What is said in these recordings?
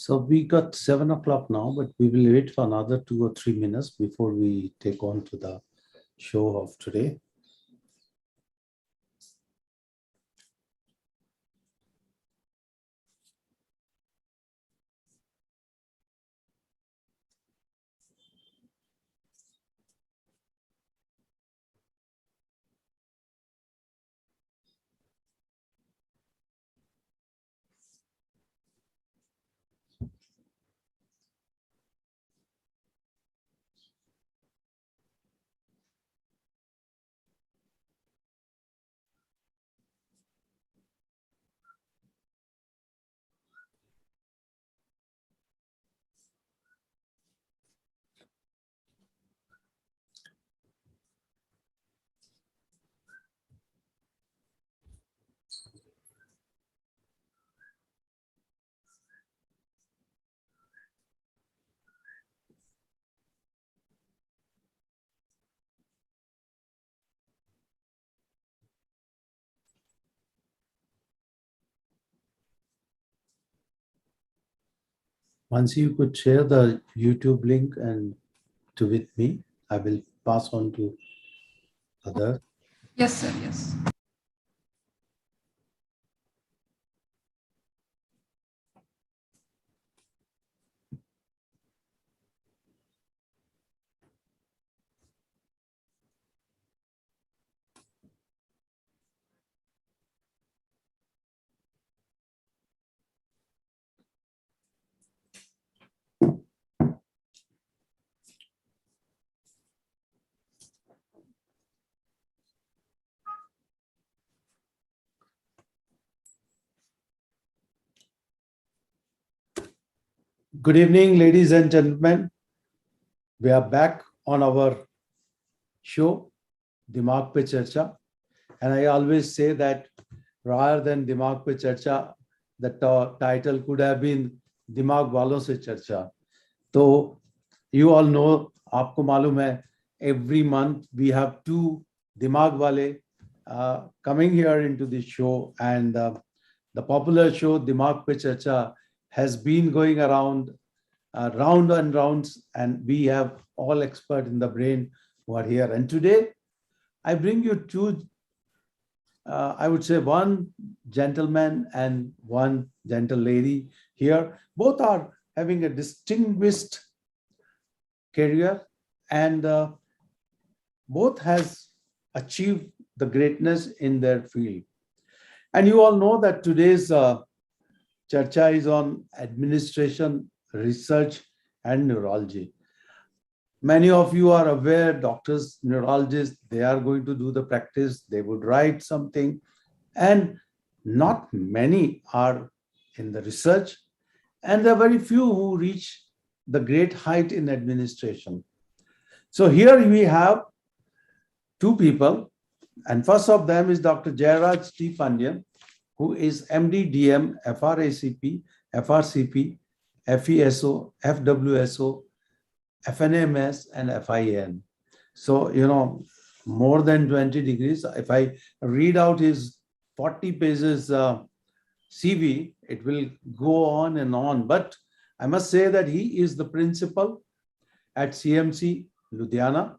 So we got 7 o'clock now, but we will wait for another 2 or 3 minutes before we take on to the show of today. Once you could share the YouTube link and with me, I will pass on to others. Yes, sir. Yes. Good evening, ladies and gentlemen. We are back on our show, Dimaag Pe Charcha. And I always say that rather than Dimaag Pe Charcha, the title could have been Dimaag Walon Se Charcha. So you all know, आपको मालूम है, every month we have two Dimaag Wale coming here into the show, and the popular show Dimaag Pe Charcha has been going around round and rounds, and we have all expert in the brain who are here. And today I bring you two, I would say one gentleman and one gentle lady here. Both are having a distinguished career, and both has achieved the greatness in their field. And you all know that today's Charcha is on administration, research, and neurology. Many of you are aware, doctors, neurologists, they are going to do the practice, they would write something, and not many are in the research, and there are very few who reach the great height in administration. So here we have two people, and first of them is Dr. Jairaj T. Pandian, who is MD, DM, FRACP, FRCP, FESO, FWSO, FNMS, and FIN. So, you know, more than 20 degrees. If I read out his 40 pages CV, it will go on and on. But I must say that he is the principal at CMC Ludhiana,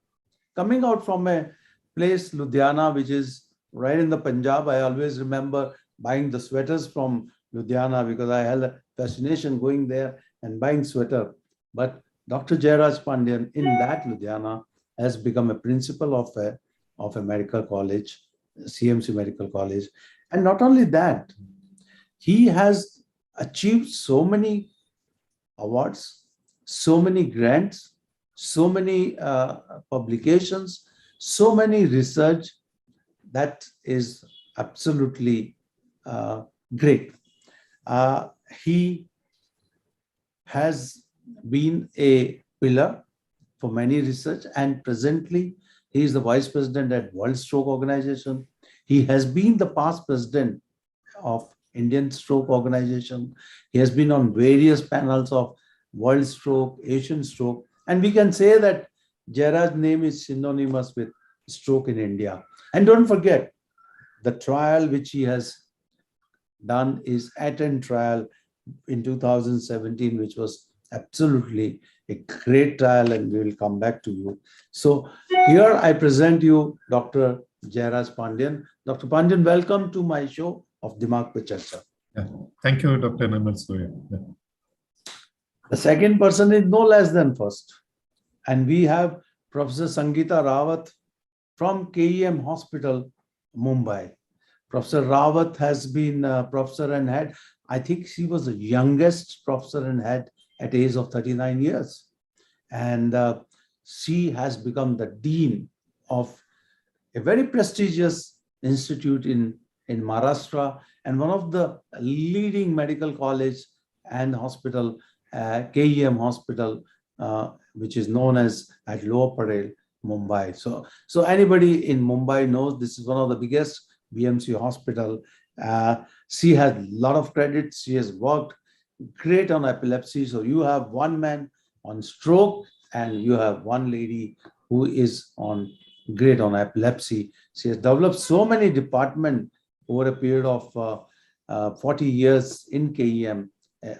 coming out from a place, Ludhiana, which is right in the Punjab. I always remember buying the sweaters from Ludhiana because I had a fascination going there and buying sweater. But Dr. Jairaj Pandian in that Ludhiana has become a principal of a medical college, CMC Medical College. And not only that, he has achieved so many awards, so many grants, so many publications, so many research that is absolutely great. He has been a pillar for many research, and presently he is the vice president at World Stroke Organization. He has been the past president of Indian Stroke Organization. He has been on various panels of World Stroke, Asian Stroke, and we can say that Jairaj's name is synonymous with stroke in India. And don't forget, the trial which he has done is ATTEND trial, in 2017, which was absolutely a great trial, and we will come back to you. So here I present you Dr. Jairaj Pandian. Dr. Pandian, welcome to my show of Dimaag Pe Charcha. Yeah. Thank you, Dr. Namal Surya. Yeah. The second person is no less than first. And we have Professor Sangeeta Rawat from KEM Hospital, Mumbai. Professor Rawat has been professor and head. I think she was the youngest professor and head at age of 39 years. And she has become the dean of a very prestigious institute in Maharashtra and one of the leading medical college and hospital, KEM Hospital, which is known as at Lower Parel, Mumbai. So anybody in Mumbai knows this is one of the biggest BMC hospital. She has a lot of credits. She has worked great on epilepsy. So you have one man on stroke and you have one lady who is on great on epilepsy. She has developed so many departments over a period of 40 years in KEM.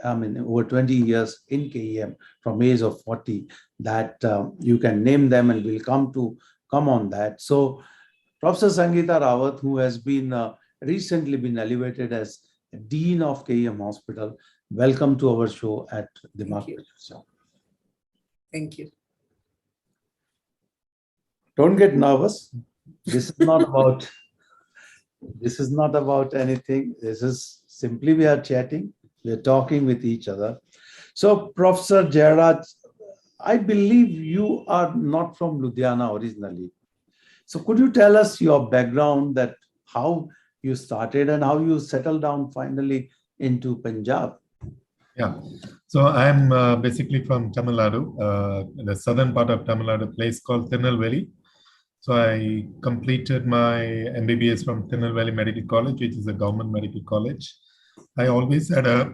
Over 20 years in KEM from age of 40 that you can name them and we'll come on that. So Professor Sangeeta Rawat, who has been recently been elevated as Dean of KEM Hospital, welcome to our show at Dimaag Pe Charcha. Thank you. Don't get nervous. This is not about anything. This is simply we are chatting. We're talking with each other. So, Professor Jairaj, I believe you are not from Ludhiana originally. So, could you tell us your background, that how you started and how you settled down finally into Punjab? Yeah. So I'm basically from Tamil Nadu, the southern part of Tamil Nadu, a place called Tirunelveli. So I completed my MBBS from Tirunelveli Medical College, which is a government medical college. I always had a,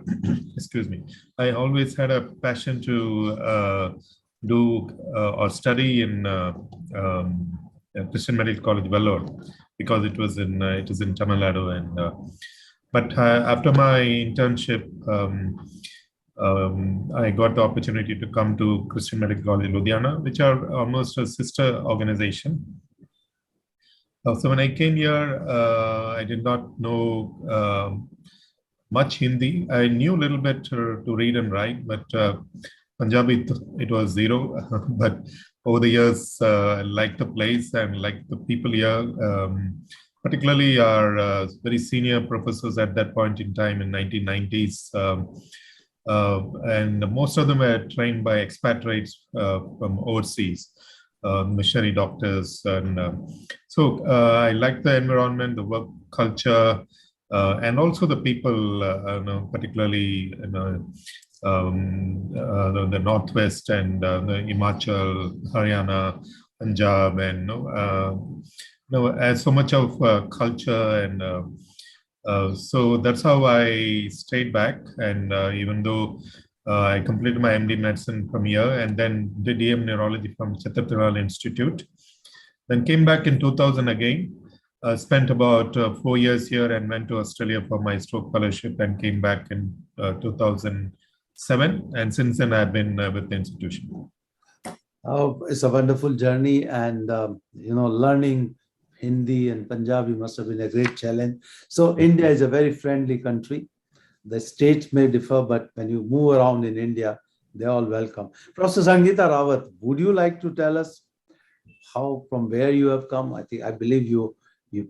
excuse me, I always had a passion to do or study in Christian Medical College, Vellore, because it is in Tamil Nadu. And but after my internship, I got the opportunity to come to Christian Medical College, Ludhiana, which are almost a sister organization. So when I came here, I did not know much Hindi. I knew a little bit to read and write, but Punjabi, it was zero. But over the years, I liked the place and liked the people here, particularly our very senior professors at that point in time in 1990s. And most of them were trained by expatriates from overseas, missionary doctors. And so I liked the environment, the work culture, and also the people, particularly the Northwest and the Himachal, Haryana, Punjab, and as so much of culture. And so that's how I stayed back. And even though I completed my MD medicine from here and then did EM neurology from Chhatrapati Institute, then came back in 2000 again. Spent about 4 years here and went to Australia for my stroke fellowship and came back in 2007. And since then, I've been with the institution. Oh, it's a wonderful journey, and learning Hindi and Punjabi must have been a great challenge. So India is a very friendly country. The states may differ, but when you move around in India, they're all welcome. Professor Sangeeta Rawat, would you like to tell us from where you have come? I believe you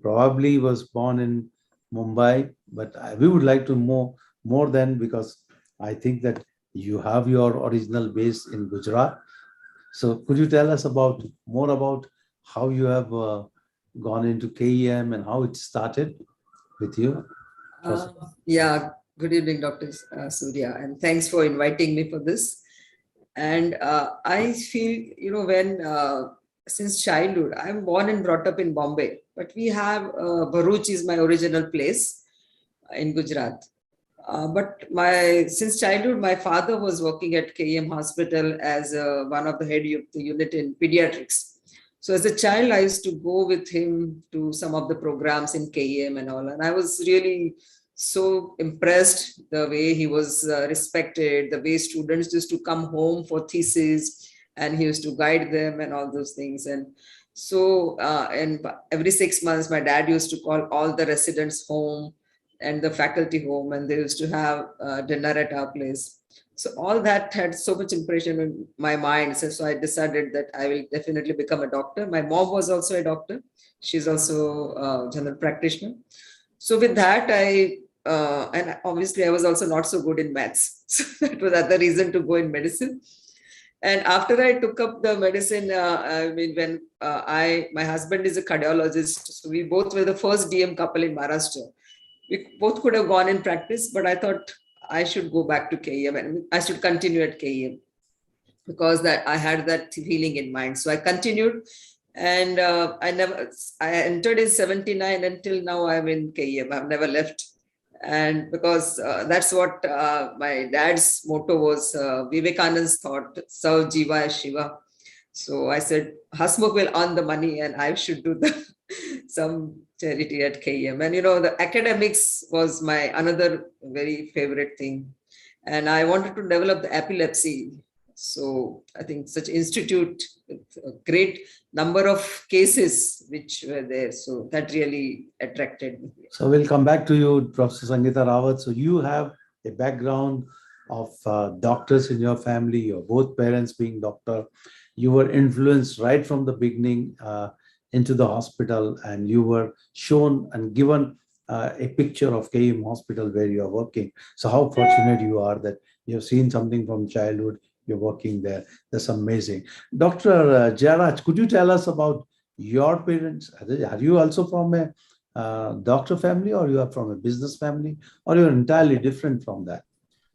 probably was born in Mumbai, but we would like to know more than, because I think that you have your original base in Gujarat. So could you tell us more about how you have gone into KEM and how it started with you? Yeah, good evening, Dr. Surya, and thanks for inviting me for this. And I feel, since childhood, I'm born and brought up in Bombay, but we have Bharuch is my original place in Gujarat. But since childhood, my father was working at KEM Hospital as one of the head of the unit in pediatrics. So as a child, I used to go with him to some of the programs in KEM and all. And I was really so impressed the way he was respected, the way students used to come home for thesis and he used to guide them and all those things. And so, and every 6 months, my dad used to call all the residents home and the faculty home, and they used to have dinner at our place. So all that had so much impression in my mind. So I decided that I will definitely become a doctor. My mom was also a doctor. She's also a general practitioner. So with that, and obviously I was also not so good in maths. So that was other reason to go in medicine. And after I took up the medicine, I mean, when my husband is a cardiologist, so we both were the first DM couple in Maharashtra. We both could have gone in practice, but I thought I should go back to KEM and I should continue at KEM because that I had that feeling in mind. So I continued, and I entered in 79 until now I'm in KEM. I've never left. And because that's what my dad's motto was, Vivekananda's thought, Sav Jiva Shiva. So I said, Hasmukh will earn the money and I should do some charity at KEM. And the academics was my another very favorite thing. And I wanted to develop the epilepsy. So I think such institute with a great number of cases which were there. So that really attracted me. So we'll come back to you, Professor Sangeeta Rawat. So you have a background of doctors in your family, your both parents being doctor. You were influenced right from the beginning into the hospital, and you were shown and given a picture of KEM Hospital where you are working. So how fortunate you are that you have seen something from childhood, you're working there. That's amazing. Dr. Jairaj, could you tell us about your parents? Are you also from a doctor family, or you are from a business family, or you're entirely different from that?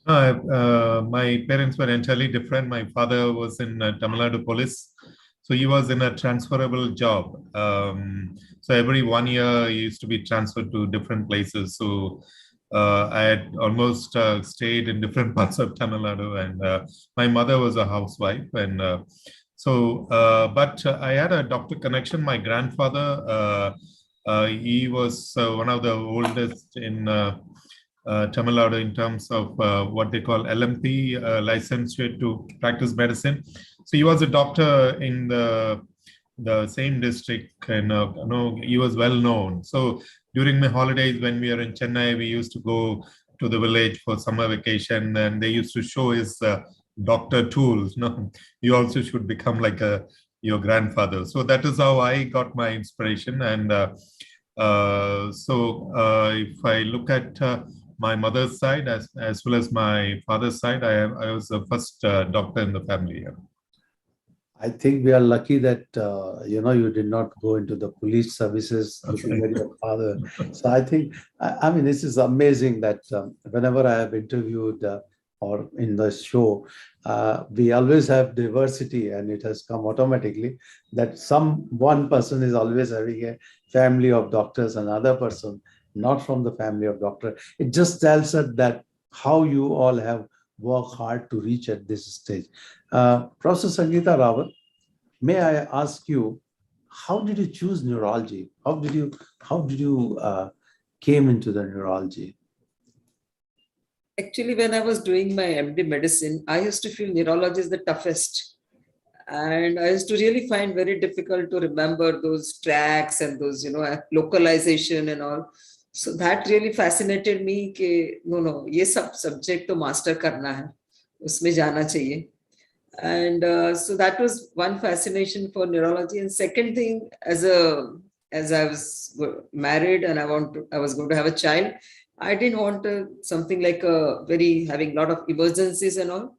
My parents were entirely different. My father was in Tamil Nadu police. So he was in a transferable job. So every 1 year he used to be transferred to different places. So I had almost stayed in different parts of Tamil Nadu, and my mother was a housewife. And but I had a doctor connection. My grandfather, he was one of the oldest in Tamil Nadu in terms of what they call LMP, licensure to practice medicine. So he was a doctor in the same district, and he was well known. So during my holidays, when we are in Chennai, we used to go to the village for summer vacation, and they used to show his doctor tools. No, you also should become like your grandfather. So that is how I got my inspiration. And if I look at my mother's side as well as my father's side, I was the first doctor in the family. Yeah. I think we are lucky that you did not go into the police services looking at your father. So I think, I mean, this is amazing that whenever I have interviewed or in the show, we always have diversity, and it has come automatically that one person is always having a family of doctors, another person not from the family of doctor. It just tells us that how you all have worked hard to reach at this stage. Professor Sangeeta Rawat, may I ask you, how did you choose neurology? How did you came into the neurology? Actually, when I was doing my MD medicine, I used to feel neurology is the toughest. And I used to really find very difficult to remember those tracks and those, localization and all. So that really fascinated me कि no, ये सब subject to master करना है, उसमें जाना चाहिए. And so that was one fascination for neurology. And second thing, as I was married and I was going to have a child, I didn't want something like having a lot of emergencies and all,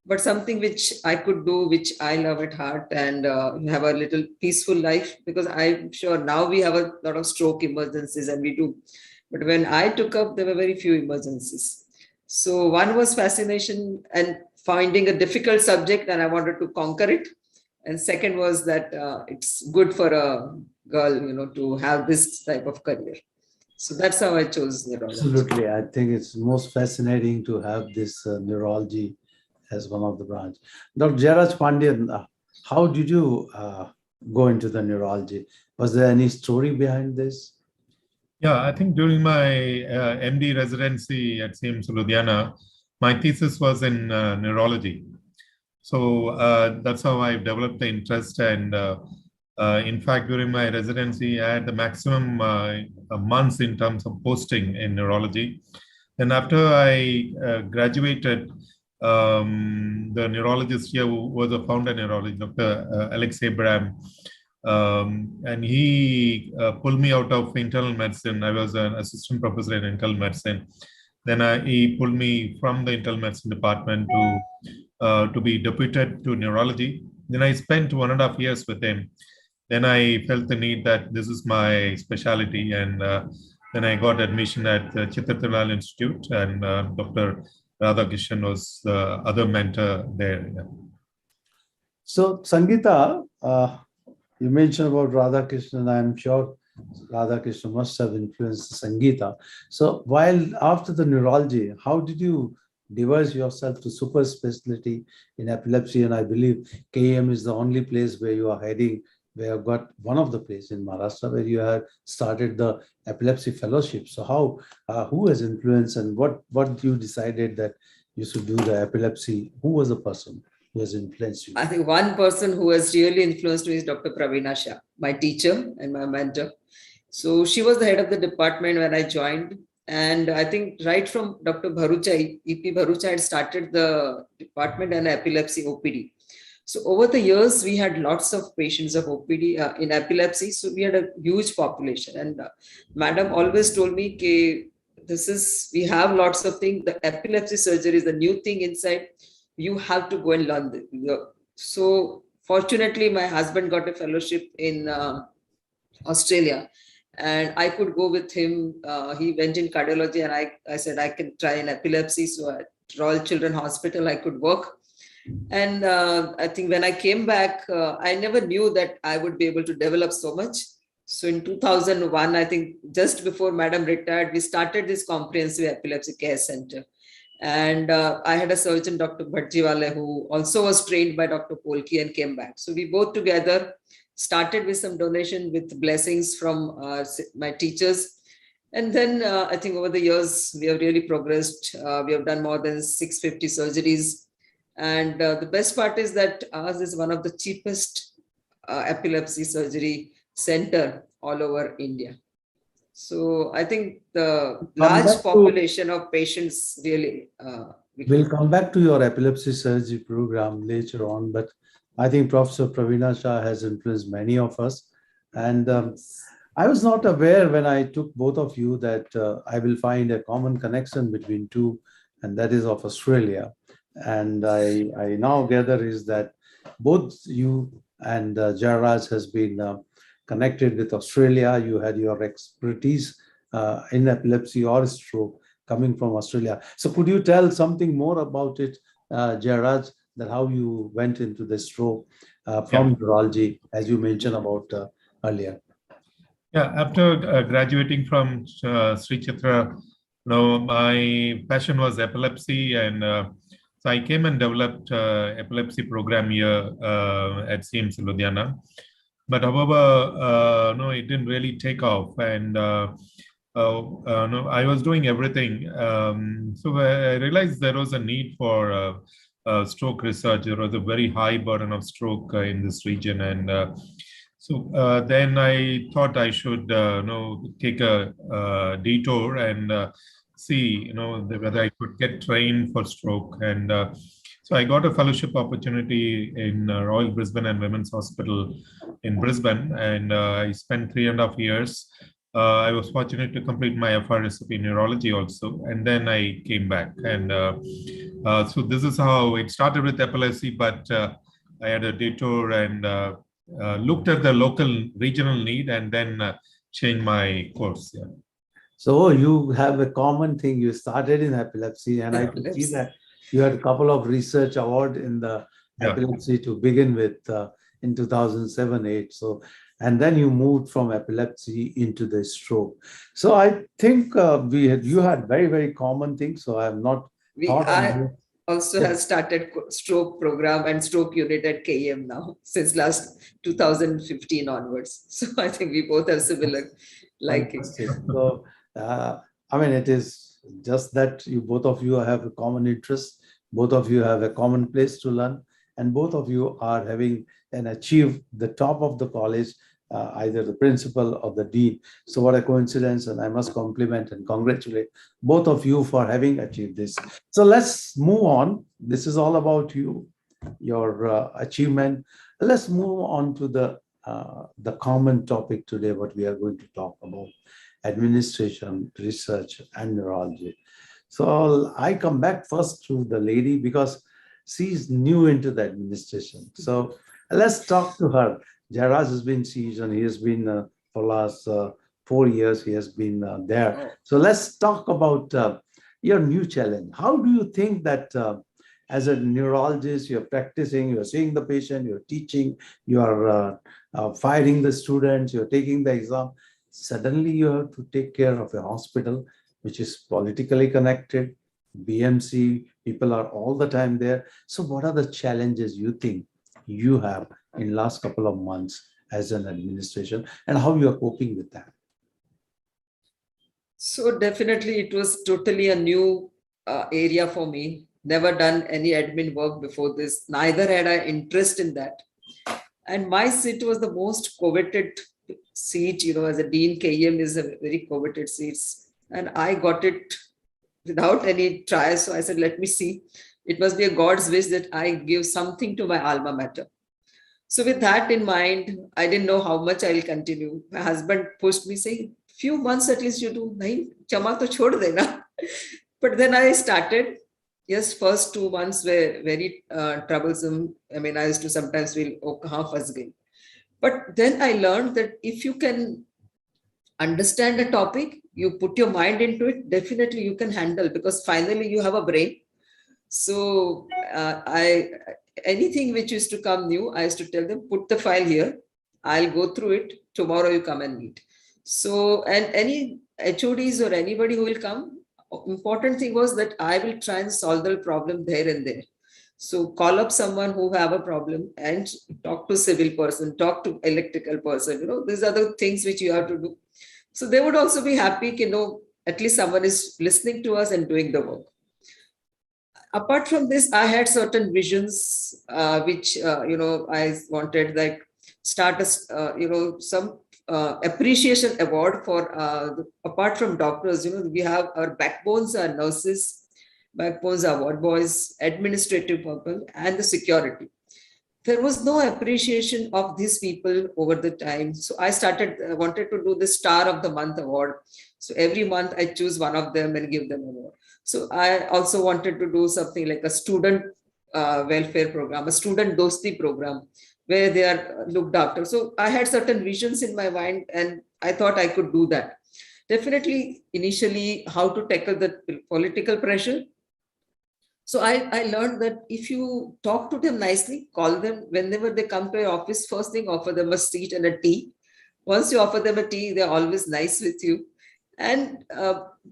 but something which I could do, which I love at heart, and have a little peaceful life, because I'm sure now we have a lot of stroke emergencies, and we do. But when I took up, there were very few emergencies. So one was fascination and finding a difficult subject, and I wanted to conquer it. And second was that it's good for a girl, to have this type of career. So that's how I chose neurology. Absolutely. I think it's most fascinating to have this neurology as one of the branch. Dr. Jairaj Pandian, how did you go into the neurology? Was there any story behind this? Yeah, I think during my MD residency at CMS Ludhiana, my thesis was in neurology. So that's how I developed the interest. And in fact, during my residency, I had the maximum months in terms of posting in neurology. Then after I graduated, the neurologist here who was a founder neurologist, Dr. Alex Abraham, and he pulled me out of internal medicine. I was an assistant professor in internal medicine. Then he pulled me from the internal medicine department to be deputed to neurology. Then I spent 1.5 years with him. Then I felt the need that this is my specialty, and then I got admission at the Chitrathirunal Institute, and Dr. Radhakrishnan was the other mentor there. Yeah. So, Sangeeta, you mentioned about Radhakrishnan. I'm sure Radhakrishnan must have influenced Sangeeta. So, while after the neurology, how did you devise yourself to super specialty in epilepsy? And I believe KM is the only place where you are heading. We have got one of the places in Maharashtra where you have started the epilepsy fellowship. So, who has influenced, and what you decided that you should do the epilepsy? Who was the person who has influenced you? I think one person who has really influenced me is Dr. Praveena Shah, my teacher and my mentor. So she was the head of the department when I joined. And I think right from Dr. Bharucha, EP Bharucha had started the department and epilepsy OPD. So over the years, we had lots of patients of OPD in epilepsy. So we had a huge population. And Madam always told me, we have lots of things. The epilepsy surgery is the new thing inside. You have to go and learn this. So fortunately, my husband got a fellowship in Australia, and I could go with him. He went in cardiology, and I said I can try in epilepsy. So at Royal Children's Hospital, I could work. And I think when I came back, I never knew that I would be able to develop so much. So in 2001, I think just before Madam retired, we started this comprehensive epilepsy care center. And I had a surgeon, Dr. Bhatjiwale, who also was trained by Dr. Polki and came back. So we both together started with some donation with blessings from my teachers. And then I think over the years, we have really progressed. We have done more than 650 surgeries. And the best part is that ours is one of the cheapest epilepsy surgery center all over India. So I think the large population of patients really. We'll come back to your epilepsy surgery program later on, but I think Professor Praveena Shah has influenced many of us. And I was not aware when I took both of you that I will find a common connection between two, and that is of Australia. And I now gather is that both you and Jairaj has been connected with Australia. You had your expertise in epilepsy or stroke coming from Australia. So could you tell something more about it, Jairaj, that how you went into the stroke from neurology, as you mentioned about earlier? Yeah, after graduating from Sri Chitra, my passion was epilepsy, and so I came and developed epilepsy program here at CMS Ludhiana. But however, no, it didn't really take off, and no, I was doing everything. So I realized there was a need for stroke research. There was a very high burden of stroke in this region, and so then I thought I should take a detour and see whether I could get trained for stroke. And so I got a fellowship opportunity in Royal Brisbane and Women's Hospital in Brisbane, and I spent 3.5 years. I was fortunate to complete my FRSP in neurology also, and then I came back. And so this is how it started with epilepsy, but I had a detour and looked at the local regional need and then changed my course. Yeah. So you have a common thing. You started in epilepsy, and I could see that you had a couple of research awards in the epilepsy to begin with in 2007-8. So, and then you moved from epilepsy into the stroke. So I think you had very, very common things. So I have not thought I also have started stroke program and stroke unit at KM now since last 2015 onwards. So I think we both have similar like it. Fantastic. So, I mean, it is just that you both of you have a common interest, both of you have a common place to learn, and both of you are having and achieve the top of the college, either the principal or the dean. So, what a coincidence! And I must compliment and congratulate both of you for having achieved this. So, let's move on. This is all about you, your achievement. Let's move on to the common topic today, what we are going to talk about: administration, research, and neurology. So I come back first to the lady because she's new into the administration. So let's talk to her. Jairaj has been seasoned. He has been for last 4 years. He has been there. So let's talk about your new challenge. How do you think that as a neurologist, you're practicing, you're seeing the patient, you're teaching, you are firing the students, you're taking the exam. Suddenly you have to take care of a hospital which is politically connected, BMC, people are all the time there. So what are the challenges you think you have in last couple of months as an administration, and how you are coping with that? So definitely it was totally a new area for me. Never done any admin work before this. Neither had I interest in that. And my seat was the most coveted seat, as a dean, KEM is a very coveted seat. And I got it without any try. So I said, let me see. It must be a God's wish that I give something to my alma mater. So with that in mind, I didn't know how much I'll continue. My husband pushed me, saying, few months at least you do. Nahi, chama to chhod dena. But then I started. Yes, first 2 months were very troublesome. I mean, I used to sometimes feel, oh, kahan fas gayi. But then I learned that if you can understand a topic, you put your mind into it, definitely you can handle, because finally you have a brain. So anything which used to come new, I used to tell them, put the file here. I'll go through it. Tomorrow you come and meet. So, and any HODs or anybody who will come, important thing was that I will try and solve the problem there and there. So call up someone who have a problem and talk to civil person, talk to electrical person. These are the things which you have to do. So they would also be happy, at least someone is listening to us and doing the work. Apart from this, I had certain visions, which, I wanted, like start some appreciation award for, apart from doctors, we have our backbones are nurses, backbones are ward boys, administrative people, and the security. There was no appreciation of these people over the time. So I wanted to do the Star of the Month award. So every month I choose one of them and give them an award. So I also wanted to do something like a student welfare program, a student dosti program, where they are looked after. So I had certain visions in my mind and I thought I could do that. Definitely, initially, how to tackle the political pressure. So I learned that if you talk to them nicely, call them whenever they come to your office, first thing, offer them a seat and a tea. Once you offer them a tea, they're always nice with you. And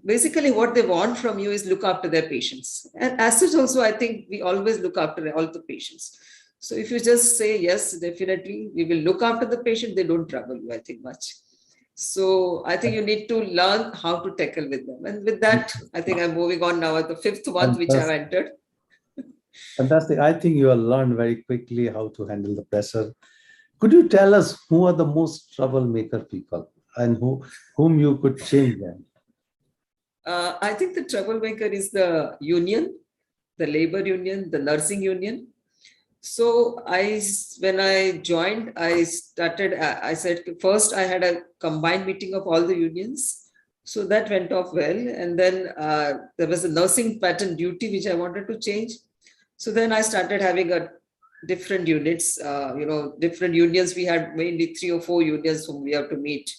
basically what they want from you is look after their patients. And as such also, I think we always look after all the patients. So if you just say, yes, definitely, we will look after the patient, they don't trouble you, I think, much. So I think you need to learn how to tackle with them. And with that, I think I'm moving on now at the 5th month, which I've entered. Fantastic. I think you have learned very quickly how to handle the pressure. Could you tell us who are the most troublemaker people and whom you could change them? I think the troublemaker is the union, the labor union, the nursing union. So when I joined, I said, first I had a combined meeting of all the unions. So that went off well. And then there was a nursing pattern duty, which I wanted to change. So then I started having different units, different unions. We had mainly 3 or 4 unions whom we have to meet,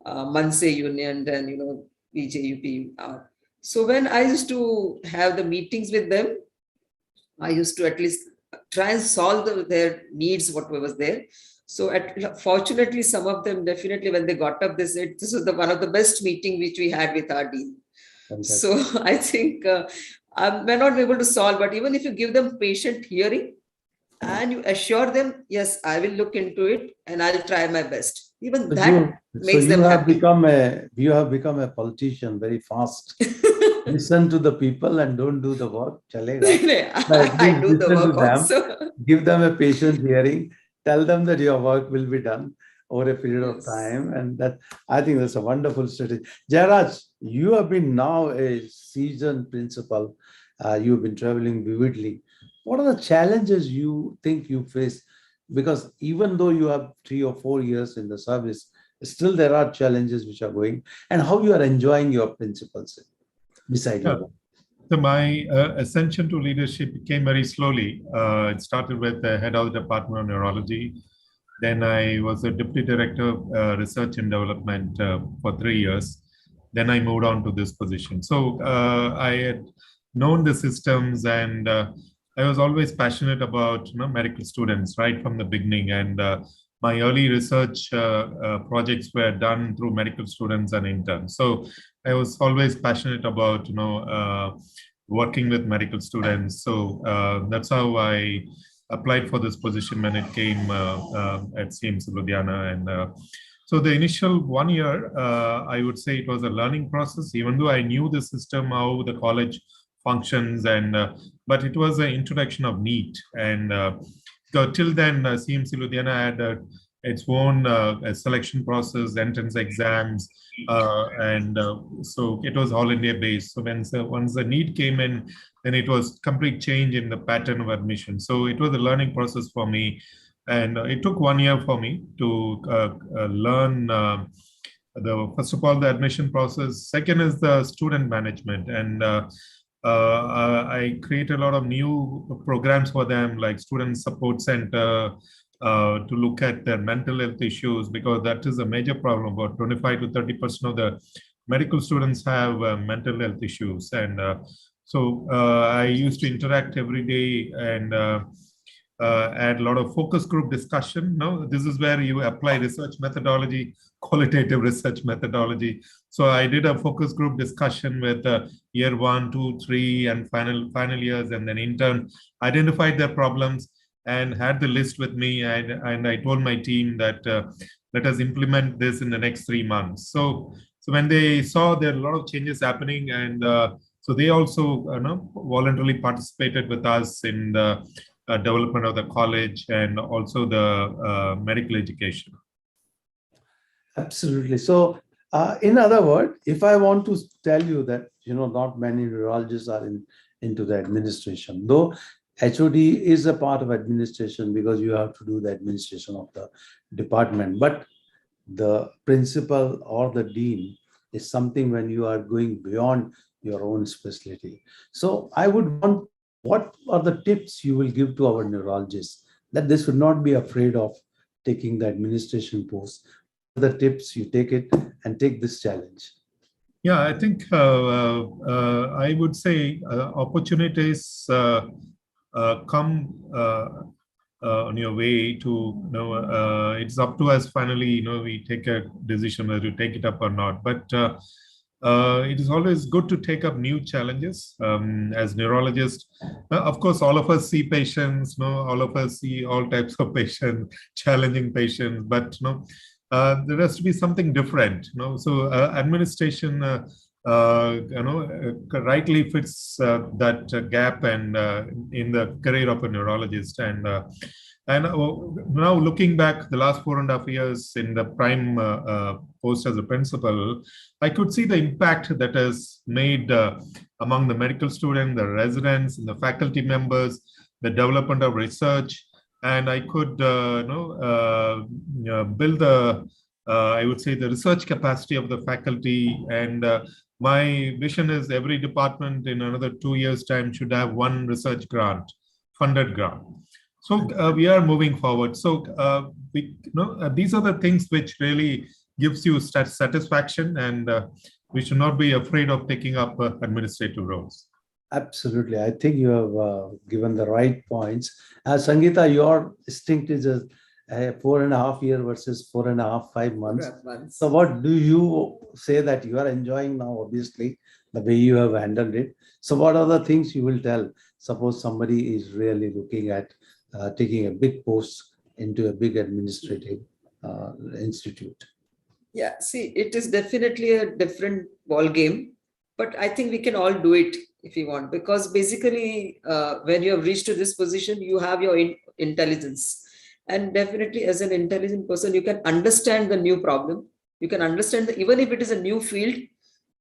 Manse union, and, BJUP. So when I used to have the meetings with them, I used to at least try and solve their needs, whatever was there. So fortunately, some of them definitely, when they got up, they said, this was one of the best meeting which we had with our dean. So I think I may not be able to solve, but even if you give them patient hearing and you assure them, yes, I will look into it and I'll try my best. even So that so makes them happy. you have become a politician very fast. Listen to the people and don't do the work. Chalega. But at I least do the listen to work them. also. Give them a patient hearing. Tell them that your work will be done over a period of Yes. time, and that I think that's a wonderful strategy. Jairaj, you have been now a seasoned principal. You've been traveling vividly. What are the challenges you think you face? Because even though you have 3 or 4 years in the service, still there are challenges which are going. And how you are enjoying your principals beside your Yeah. work. So my ascension to leadership came very slowly. It started with the head of the Department of Neurology. Then I was a deputy director of research and development for 3 years. Then I moved on to this position. So I had known the systems, and I was always passionate about medical students right from the beginning. And my early research projects were done through medical students and interns. So I was always passionate about working with medical students. So that's how I applied for this position when it came at CMC Ludhiana. And so the initial 1 year, I would say it was a learning process, even though I knew the system, how the college functions, and but it was an introduction of NEET. And so till then, CMC Ludhiana had its own selection process, entrance exams, and so it was all India based. So once the NEET came in, then it was complete change in the pattern of admission. So it was a learning process for me, and it took 1 year for me to learn. The first of all, the admission process. Second is the student management, and I created a lot of new programs for them, like student support center, to look at their mental health issues, because that is a major problem. About 25 to 30% of the medical students have mental health issues. And so I used to interact every day and add a lot of focus group discussion. No, this is where you apply research methodology, qualitative research methodology. So I did a focus group discussion with year 1, 2, 3, and final years, and then intern identified their problems and had the list with me. And I told my team that let us implement this in the next 3 months. So when they saw there are a lot of changes happening, and so they also voluntarily participated with us in the development of the college and also the medical education. Absolutely. So, in other words, if I want to tell you that, not many neurologists are into the administration, though HOD is a part of administration because you have to do the administration of the department. But the principal or the dean is something when you are going beyond your own specialty. So I would want, what are the tips you will give to our neurologists that they should not be afraid of taking the administration post? The tips you take it and take this challenge? Yeah, I think I would say opportunities come on your way to it's up to us finally, we take a decision whether to take it up or not. But it is always good to take up new challenges as neurologists. Of course, all of us see patients, all of us see all types of patients, challenging patients, but there has to be something different. So administration rightly fits that gap and in the career of a neurologist. And now looking back the last 4.5 years in the prime post as a principal, I could see the impact that has made among the medical students, the residents, and the faculty members, the development of research. And I could build the, I would say, the research capacity of the faculty. And my vision is every department in another 2 years' time should have one research grant, funded grant. So we are moving forward. So these are the things which really gives you satisfaction, and we should not be afraid of taking up administrative roles. Absolutely. I think you have given the right points. Sangeeta, your instinct is a 4.5 year versus 4.5, 5 months. So what do you say that you are enjoying now, obviously, the way you have handled it? So what are the things you will tell? Suppose somebody is really looking at taking a big post into a big administrative institute? Yeah, see, it is definitely a different ball game, but I think we can all do it if you want, because basically, when you have reached to this position, you have your intelligence, and definitely, as an intelligent person, you can understand the new problem. You can understand that even if it is a new field,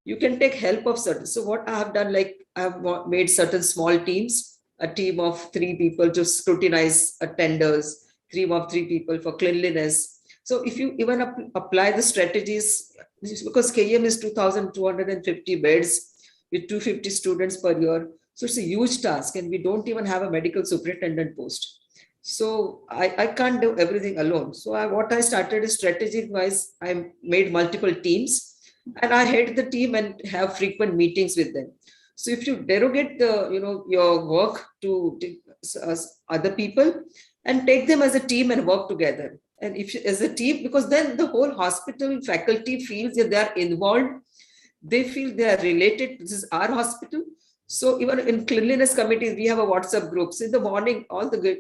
you can take help of certain. So what I have done, like I have made certain small teams, a team of 3 people to scrutinize tenders, team of 3 people for cleanliness. So if you even apply the strategies, because KM is 2,250 beds with 250 students per year. So it's a huge task, and we don't even have a medical superintendent post. So I can't do everything alone. So what I started is strategic wise, I made multiple teams, and I head the team and have frequent meetings with them. So if you derogate your work to other people and take them as a team and work together, and if you, as a team, because then the whole hospital faculty feels that they are involved, they feel they are related. This is our hospital. So even in cleanliness committees, we have a WhatsApp group. So in the morning, all the good,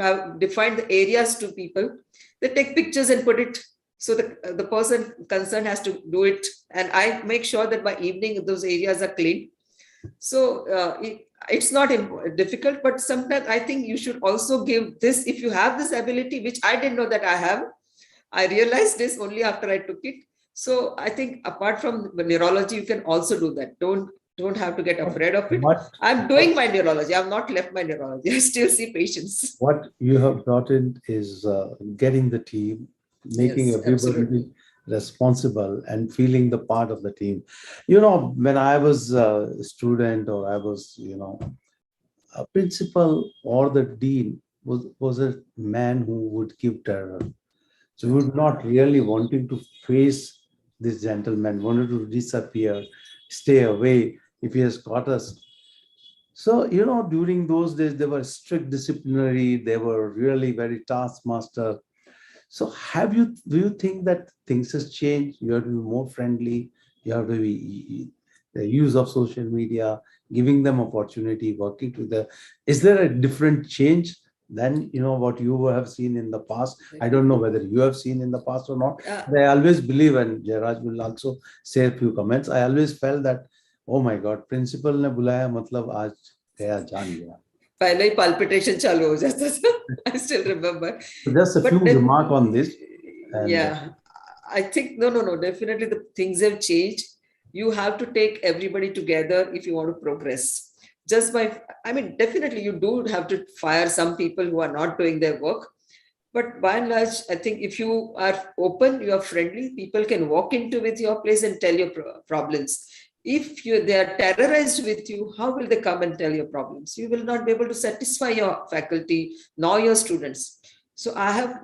I've defined the areas to people. They take pictures and put it. So the person concerned has to do it. And I make sure that by evening, those areas are clean. So it's not difficult, but sometimes I think you should also give this, if you have this ability, which I didn't know that I have. I realized this only after I took it. So I think apart from neurology, you can also do that. Don't have to get afraid of it. I'm doing my neurology. I've not left my neurology. I still see patients. What you have brought in is getting the team, making everybody absolutely responsible and feeling the part of the team. You know, when I was a student, or I was, a principal or the dean was a man who would give terror. So we would not really wanting to face this gentleman, wanted to disappear, stay away if he has caught us. So, during those days, they were strict disciplinary, they were really very taskmaster. So do you think that things has changed? You have to be more friendly, you have to be the use of social media, giving them opportunity, working together. Is there a different change than what you have seen in the past? I don't know whether you have seen in the past or not. But I always believe, and Jairaj will also say a few comments, I always felt that, oh my God, principal ने बुलाया मतलब आज गया जान गया. पहले ही palpitation चालू हो जाता था. I still remember. So just a few remarks on this. Yeah, I think no. Definitely, the things have changed. You have to take everybody together if you want to progress. Definitely, you do have to fire some people who are not doing their work. But by and large, I think if you are open, you are friendly, people can walk into with your place and tell your problems. If they are terrorized with you, how will they come and tell your problems? You will not be able to satisfy your faculty nor your students. So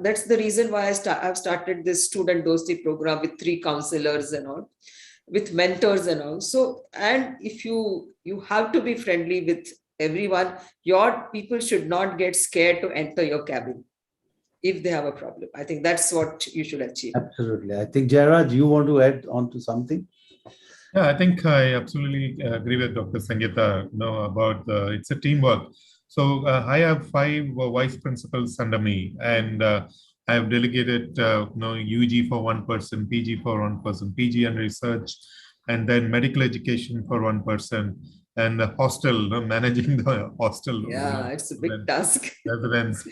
that's the reason why I've started this student dosti program with 3 counselors and all, with mentors and all. So, and if you have to be friendly with everyone, your people should not get scared to enter your cabin if they have a problem. I think that's what you should achieve. Absolutely. I think, Jairaj, you want to add on to something? Yeah, I think I absolutely agree with Dr. Sangeeta, about it's a teamwork. So I have 5 vice principals under me, and I have delegated, UG for one person, PG for one person, PG and research, and then medical education for one person, and the hostel, managing the hostel. Yeah, it's a big task. Residents,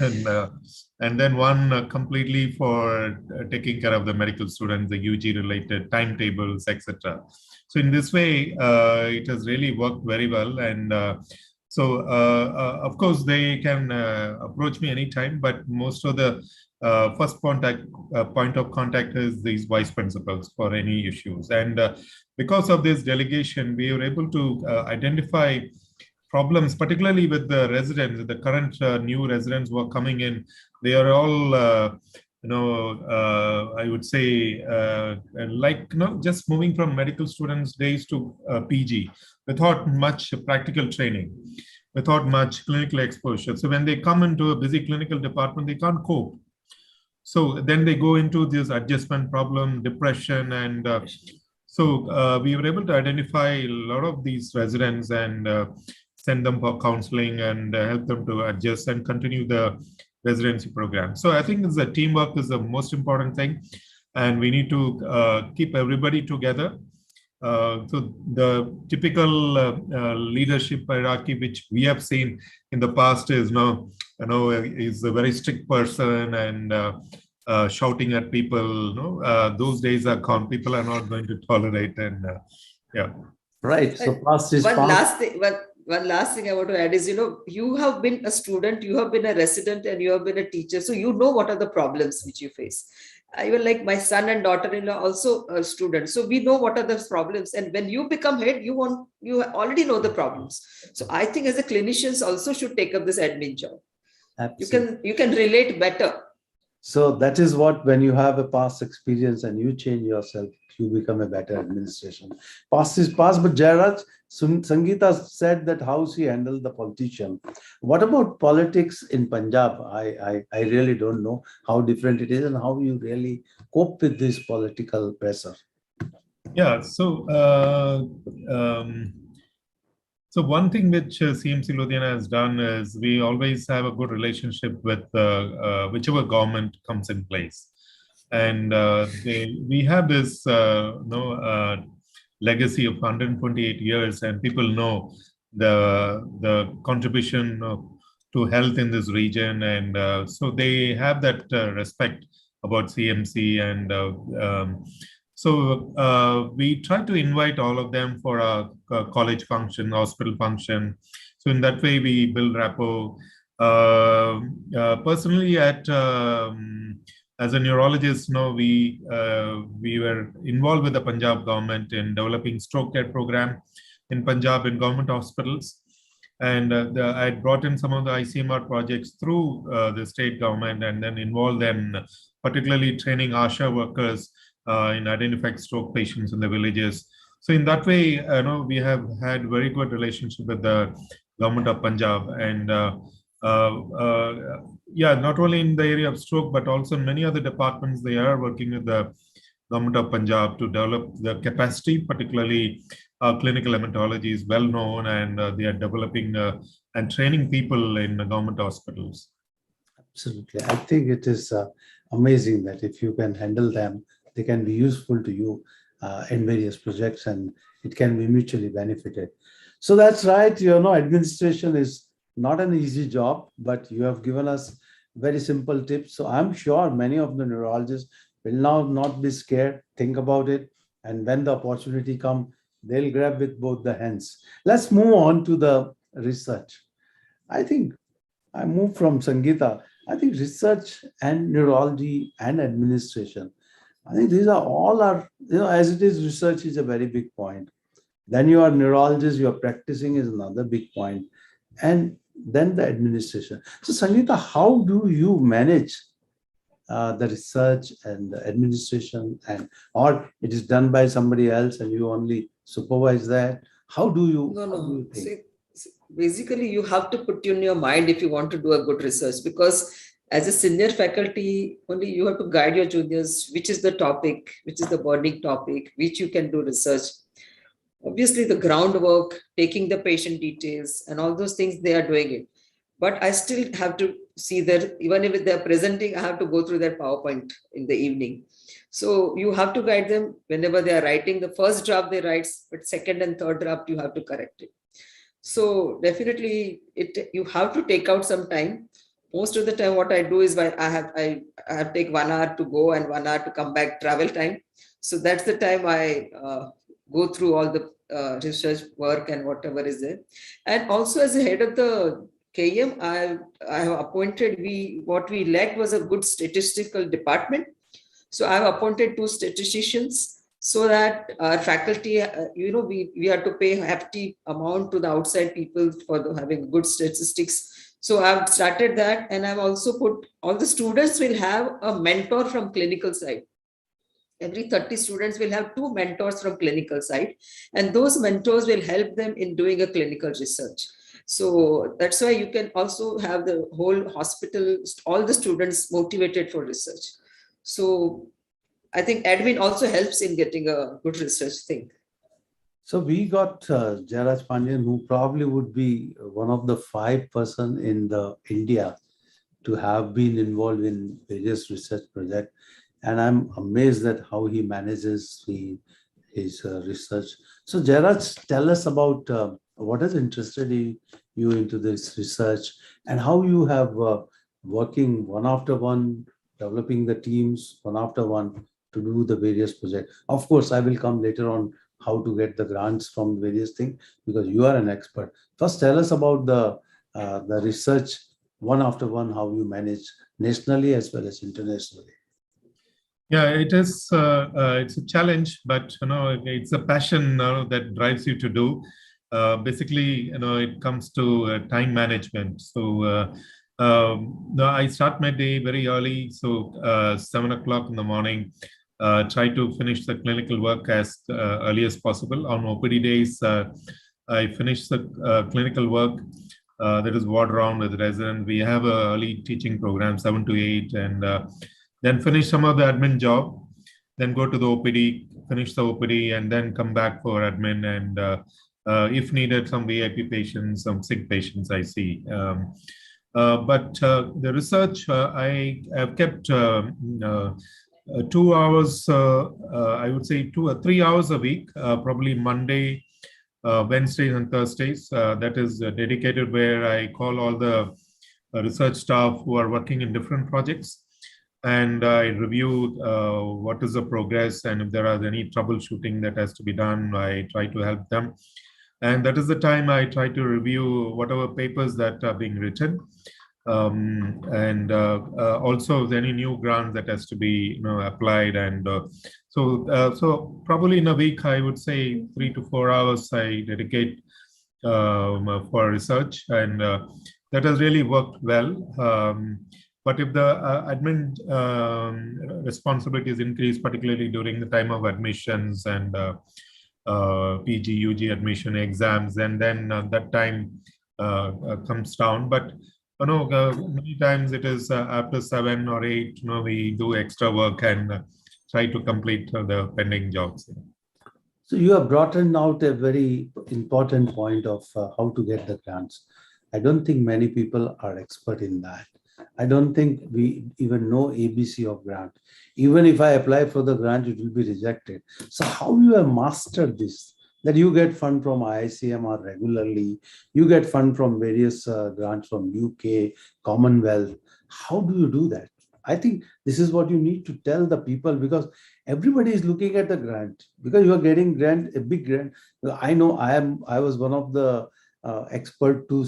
and then one completely for taking care of the medical students, the UG related timetables, etc. So in this way, it has really worked very well. And of course, they can approach me anytime, but most of the first point of contact is these vice principals for any issues. And because of this delegation, we were able to identify problems, particularly with the residents, the current new residents who are coming in. They are all, I would say, just moving from medical students days to PG without much practical training, without much clinical exposure. So when they come into a busy clinical department, they can't cope. So then they go into this adjustment problem, depression, and we were able to identify a lot of these residents and send them for counseling and help them to adjust and continue the residency program. So I think the teamwork is the most important thing, and we need to keep everybody together. So the typical leadership hierarchy which we have seen in the past is is a very strict person and shouting at people. Those days are gone. People are not going to tolerate, and yeah. Right. So past is One past. last thing, one last thing I want to add is, you have been a student, you have been a resident, and you have been a teacher. So you know what are the problems which you face. Even like my son and daughter-in-law, also a student. So we know what are the problems. And when you become head, you already know the problems. So I think as a clinicians also should take up this admin job. Absolutely. You can relate better. So that is what, when you have a past experience and you change yourself, you become a better administration. Past is past, but Jairaj, Sangeeta said that how she handled the politician. What about politics in Punjab? I really don't know how different it is and how you really cope with this political pressure. Yeah, so so one thing which CMC Ludhiana has done is we always have a good relationship with whichever government comes in place, and we have this legacy of 128 years, and people know the contribution to health in this region, and so they have that respect about CMC, and so we try to invite all of them for a college function, hospital function. So in that way, we build rapport. Personally, as a neurologist, we were involved with the Punjab government in developing stroke care program in Punjab in government hospitals. And I had brought in some of the ICMR projects through the state government, and then involved them, particularly training ASHA workers in identifying stroke patients in the villages. So in that way, we have had very good relationship with the government of Punjab, and yeah, not only in the area of stroke, but also in many other departments, they are working with the government of Punjab to develop the capacity, particularly clinical hematology is well known, and they are developing and training people in the government hospitals. Absolutely. I think it is amazing that if you can handle them, they can be useful to you in various projects, and it can be mutually benefited. So that's right. Administration is not an easy job, but you have given us very simple tips. So I'm sure many of the neurologists will now not be scared, think about it, and when the opportunity comes, they'll grab with both the hands. Let's move on to the research. I think I moved from Sangeeta. I think research and neurology and administration, I think these are all as it is, research is a very big point. Then you are neurologist, you are practicing is another big point. And then the administration. So Sangeeta, how do you manage the research and the administration, or it is done by somebody else and you only supervise that? How do you, No, how do no. you think? Basically, you have to put in your mind if you want to do a good research, because as a senior faculty, only you have to guide your juniors, which is the topic, which is the burning topic, which you can do research. Obviously, the groundwork, taking the patient details and all those things, they are doing it. But I still have to see that even if they're presenting, I have to go through that PowerPoint in the evening. So you have to guide them whenever they are writing. The first draft they write, but second and third draft, you have to correct it. So definitely you have to take out some time. Most of the time, what I do is I have to take 1 hour to go and 1 hour to come back, travel time. So that's the time I go through all the research work and whatever is there. And also as a head of the KM, I have appointed, what we lacked was a good statistical department. So I have appointed 2 statisticians, so that our faculty, we have to pay a hefty amount to the outside people for having good statistics. So I've started that, and I've also put all the students will have a mentor from clinical side. Every 30 students will have 2 mentors from clinical side, and those mentors will help them in doing a clinical research. So that's why you can also have the whole hospital, all the students motivated for research. So I think admin also helps in getting a good research thing. So we got Jairaj Pandian, who probably would be one of the 5 person in the India to have been involved in various research projects, and I'm amazed at how he manages his research. So, Jairaj, tell us about what has interested you into this research and how you have working one after one, developing the teams one after one to do the various projects. Of course, I will come later on how to get the grants from various things because you are an expert. First, tell us about the research one after one, how you manage nationally as well as internationally. Yeah, it is. It's a challenge, but it's a passion that drives you to do. Basically, it comes to time management. So, I start my day very early. So, 7 o'clock in the morning. Try to finish the clinical work as early as possible. On OPD days, I finish the clinical work. That is ward round with residents. We have a early teaching program, 7 to 8, and then finish some of the admin job, then go to the OPD, finish the OPD, and then come back for admin. And if needed, some VIP patients, some sick patients I see. But the research, I have kept 2 hours, I would say 2 or 3 hours a week, probably Monday, Wednesdays and Thursdays. That is dedicated where I call all the research staff who are working in different projects, and I review what is the progress, and if there are any troubleshooting that has to be done, I try to help them. And that is the time I try to review whatever papers that are being written, and also any new grant that has to be applied. And so probably in a week, I would say 3 to 4 hours I dedicate for research, and that has really worked well. But if the admin responsibilities increase, particularly during the time of admissions and PG, UG admission exams, and then that time comes down. But many times it is after 7 or 8, we do extra work and try to complete the pending jobs. So you have brought out a very important point of how to get the grants. I don't think many people are expert in that. I don't think we even know ABC of grant. Even if I apply for the grant, it will be rejected. So how you have mastered this? That you get fund from ICMR regularly, you get fund from various grants from UK, Commonwealth. How do you do that? I think this is what you need to tell the people, because everybody is looking at the grant because you are getting grant, a big grant. I know I was one of the expert to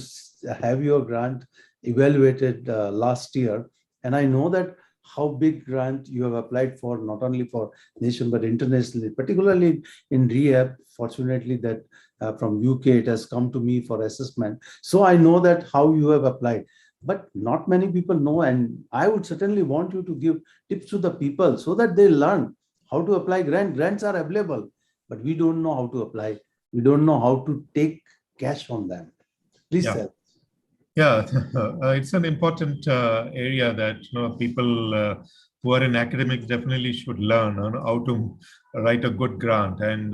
have your grant evaluated last year, and I know that how big grant you have applied for, not only for nation but internationally, particularly in rehab. Fortunately, that from UK it has come to me for assessment, so I know that how you have applied. But not many people know, and I would certainly want you to give tips to the people so that they learn how to apply grant. Grants are available, but we don't know how to apply. We don't know how to take cash on them. Please tell. Yeah, it's an important area that people who are in academics definitely should learn how to write a good grant. And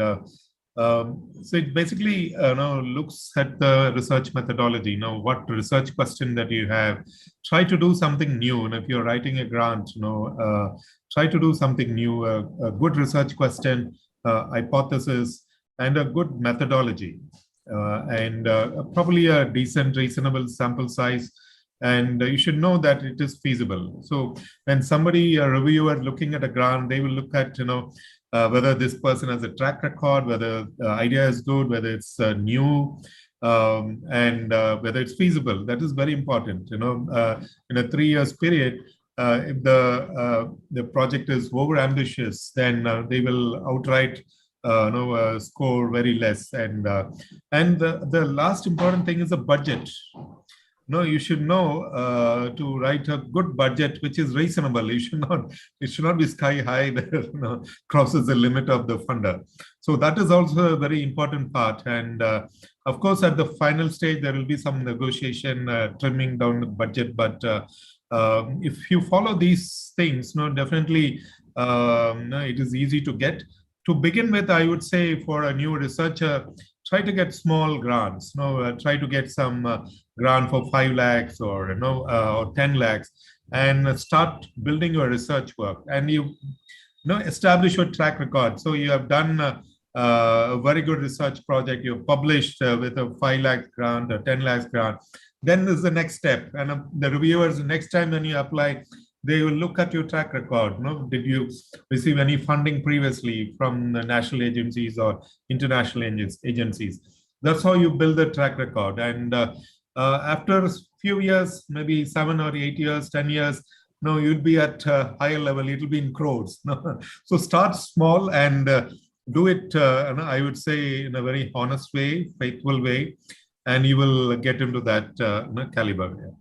so it basically looks at the research methodology. What research question that you have, try to do something new. And if you're writing a grant, try to do something new. A good research question, hypothesis, and a good methodology. And probably a decent, reasonable sample size, and you should know that it is feasible. So when somebody, a reviewer looking at a grant, they will look at whether this person has a track record, whether the idea is good, whether it's new, and whether it's feasible. That is very important. In a 3 years period, if the project is over ambitious, then they will outright score very less. And the last important thing is a budget. You should know to write a good budget which is reasonable. It should not be sky high that crosses the limit of the funder. So that is also a very important part. And of course, at the final stage, there will be some negotiation, trimming down the budget. But if you follow these things, definitely it is easy to get. To begin with, I would say for a new researcher, try to get small grants. Try to get some grant for 5 lakhs or or 10 lakhs, and start building your research work. And you establish your track record. So you have done a very good research project. You've published with a 5 lakh grant, a 10 lakhs grant. Then is the next step. And the reviewers, next time when you apply, they will look at your track record. Did you receive any funding previously from the national agencies or international agencies? That's how you build the track record. And after a few years, maybe 7 or 8 years, 10 years, you'll be at a higher level. It'll be in crores. So start small and do it, I would say, in a very honest way, faithful way, and you will get into that caliber. Yeah.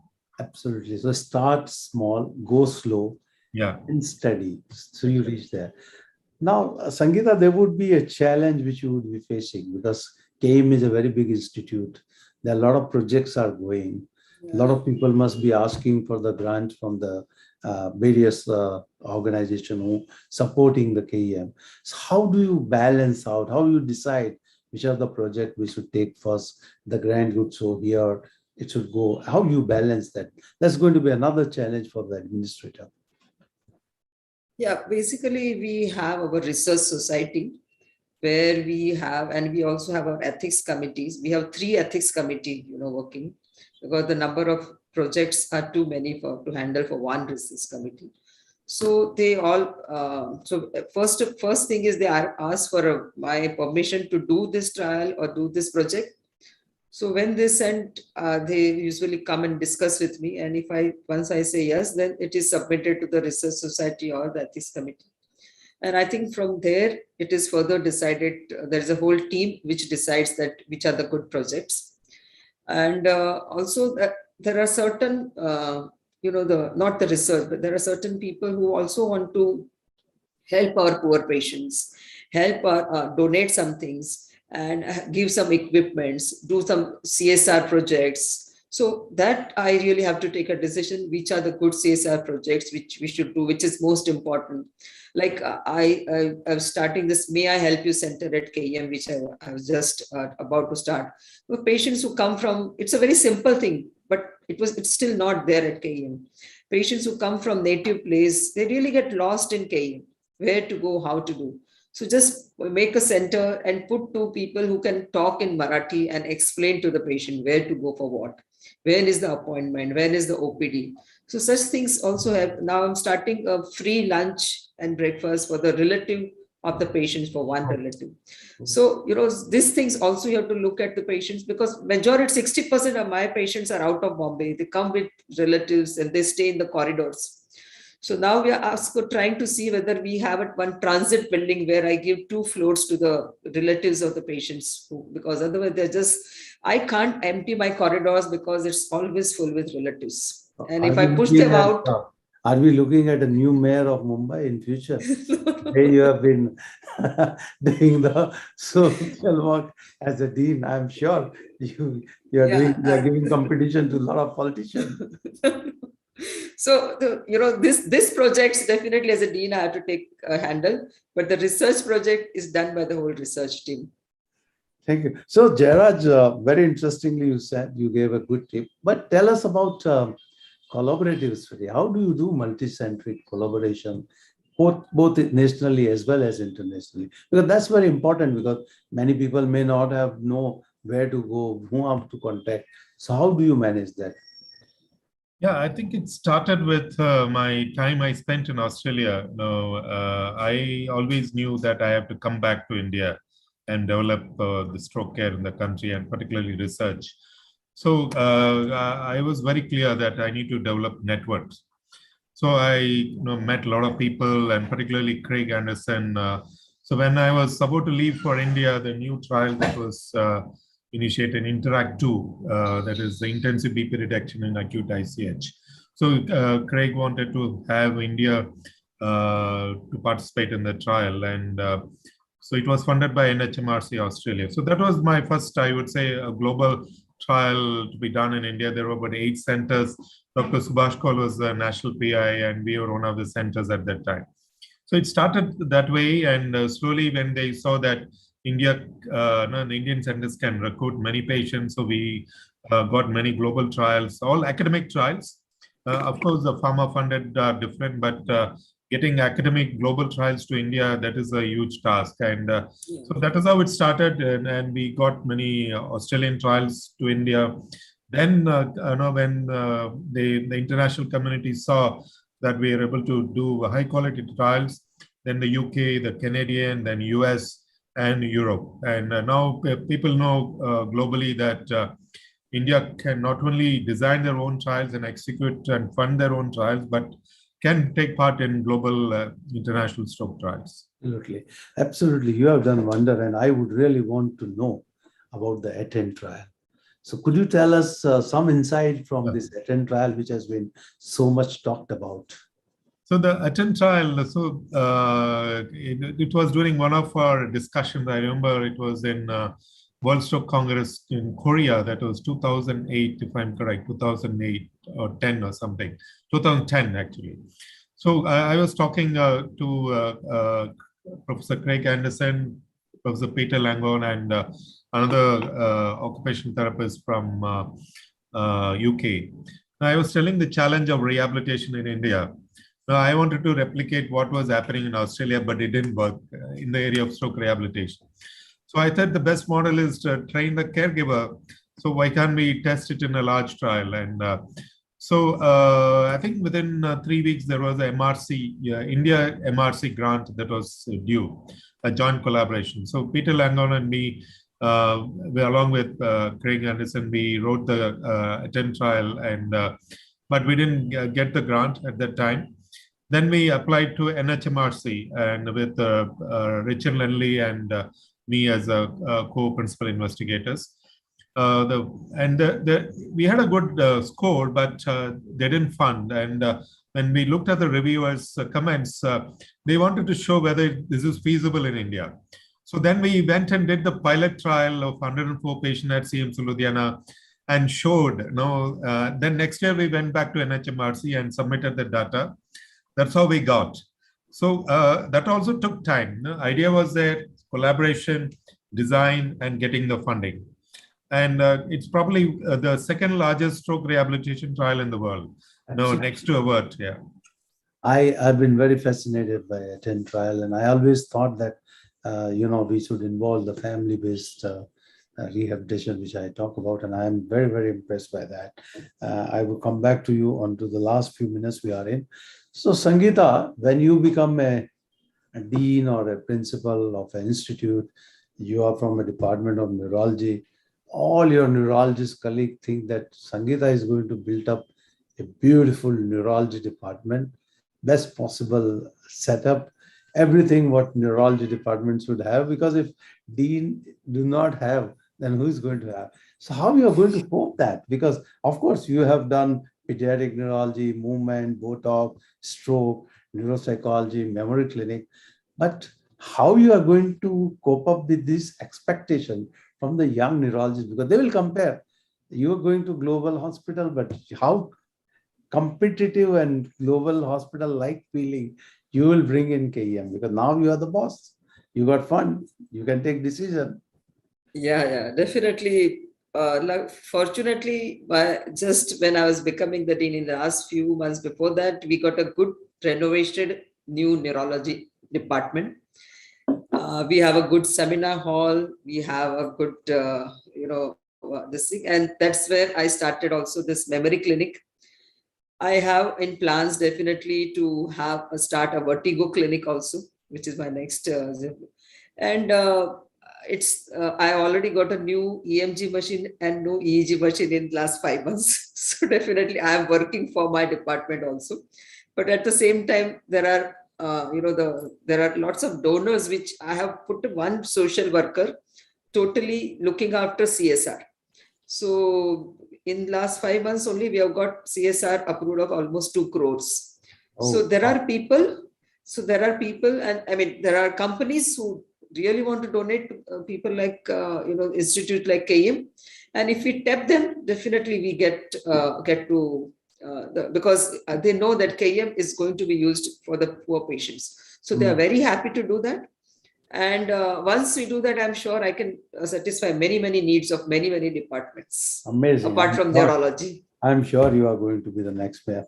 Absolutely. So start small, go slow, and steady. So you reach there. Now, Sangeeta, there would be a challenge which you would be facing because KM is a very big institute. There are a lot of projects are going. A lot of people must be asking for the grants from the various organizations who supporting the KEM. So how do you balance out? How you decide which are the project we should take first? The grant would show here, it should go. How you balance that? That's going to be another challenge for the administrator. Yeah, basically we have our research society where we have, and we also have our ethics committees. We have 3 ethics committees, working, because the number of projects are too many to handle for one research committee. So they all, first thing is they are asked for my permission to do this trial or do this project. So when they send, they usually come and discuss with me. And once I say yes, then it is submitted to the research society or the ethics committee. And I think from there, it is further decided. There's a whole team which decides that which are the good projects. And also that there are certain, not the research, but there are certain people who also want to help our poor patients, help donate some things and give some equipments, do some CSR projects. So that I really have to take a decision, which are the good CSR projects, which we should do, which is most important. Like I'm starting this May I Help You Center at KEM, which I was just about to start. The patients who come from, it's a very simple thing, but it's still not there at KEM. Patients who come from native place, they really get lost in KEM, where to go, how to do. So just make a center and put 2 people who can talk in Marathi and explain to the patient where to go for what, when is the appointment, when is the OPD. So such things also have. Now I'm starting a free lunch and breakfast for the relative of the patients, for one relative. So, these things also you have to look at the patients, because majority, 60% of my patients are out of Bombay. They come with relatives and they stay in the corridors. So now we are trying to see whether we have one transit building where I give 2 floors to the relatives of the patients, because otherwise I can't empty my corridors because it's always full with relatives. And if I push them out. Are we looking at a new mayor of Mumbai in future? Hey, you have been doing the social work as a dean. I'm sure you are giving competition to a lot of politicians. So, this project definitely as a dean, I have to take a handle, but the research project is done by the whole research team. Thank you. So, Jairaj, very interestingly, you said you gave a good tip, but tell us about collaborative study. How do you do multi-centric collaboration, both nationally as well as internationally? Because that's very important, because many people may not know where to go, whom to contact. So how do you manage that? Yeah, I think it started with my time I spent in Australia. I always knew that I have to come back to India and develop the stroke care in the country, and particularly research. So I was very clear that I need to develop networks. So I met a lot of people, and particularly Craig Anderson. So when I was about to leave for India, the new trial that was initiated, Interact 2, that is the intensive BP reduction in acute ICH. So Craig wanted to have India to participate in the trial, and so it was funded by NHMRC Australia. So that was my first, I would say, a global trial to be done in India. There were about 8 centers. Dr. Subhash Kaul was the national PI, and we were one of the centers at that time. So it started that way, and slowly when they saw that India, no, the Indian centers can recruit many patients. So we got many global trials, all academic trials. Of course, the pharma funded are different, but getting academic global trials to India, that is a huge task. And so that is how it started. And we got many Australian trials to India. Then, when the international community saw that we are able to do high quality trials, then the UK, the Canadian, then US, and Europe. And now people know globally that India can not only design their own trials and execute and fund their own trials, but can take part in global international stroke trials. Absolutely. Absolutely. You have done wonder, and I would really want to know about the ATTEND trial. So could you tell us some insight from this ATTEND trial, which has been so much talked about? So the ATTEND trial, so it was during one of our discussions. I remember it was in World Stroke Congress in Korea. That was 2008, if I'm correct, 2008 or 10 or something, 2010 actually. So I was talking to Professor Craig Anderson, Professor Peter Langon, and another occupational therapist from UK. I was telling the challenge of rehabilitation in India. I wanted to replicate what was happening in Australia, but it didn't work in the area of stroke rehabilitation. So I thought the best model is to train the caregiver. So why can't we test it in a large trial? And so I think within 3 weeks, there was a MRC, India MRC grant that was due, a joint collaboration. So Peter Langon and me, along with Craig Anderson, we wrote the ATTEND trial, and but we didn't get the grant at that time. Then we applied to NHMRC, and with Richard Lenley and me as a co-principal investigators. We had a good score, but they didn't fund. And when we looked at the reviewers' comments, they wanted to show whether this is feasible in India. So then we went and did the pilot trial of 104 patients at CMC Ludhiana and showed. Then next year we went back to NHMRC and submitted the data. That's how we got. So that also took time. The idea was there, collaboration, design, and getting the funding. And it's probably the second largest stroke rehabilitation trial in the world. Next to AVERT, yeah. I've been very fascinated by ATTEND trial, and I always thought that, we should involve the family-based rehabilitation, which I talk about, and I'm very, very impressed by that. I will come back to you onto the last few minutes we are in. So Sangeeta, when you become a dean or a principal of an institute, you are from a department of neurology, all your neurologist colleagues think that Sangeeta is going to build up a beautiful neurology department, best possible setup, everything what neurology departments would have, because if dean do not have, then who is going to have? So how you are going to cope that? Because of course you have done pediatric neurology, movement, Botox, stroke, neuropsychology, memory clinic, but how you are going to cope up with this expectation from the young neurologists, because they will compare. You are going to global hospital, but how competitive and global hospital-like feeling you will bring in KEM, because now you are the boss. You got fund, you can take decision. Yeah, definitely. Fortunately, just when I was becoming the dean in the last few months before that, we got a good renovated new neurology department. We have a good seminar hall. We have a good, this thing. And that's where I started also this memory clinic. I have in plans definitely to start a vertigo clinic also, which is my next. I already got a new EMG machine and new EEG machine in the last 5 months. So definitely I am working for my department also. But at the same time, there are there are lots of donors which I have put one social worker totally looking after CSR. So in the last 5 months only, we have got CSR approved of almost 2 crores. So there are people, and I mean, there are companies who really want to donate to people like, institute like KEM. And if we tap them, definitely we get to, because they know that KEM is going to be used for the poor patients. So they are very happy to do that. And once we do that, I'm sure I can satisfy many, many needs of many, many departments, Amazing. apart from neurology. I'm sure you are going to be the next mayor.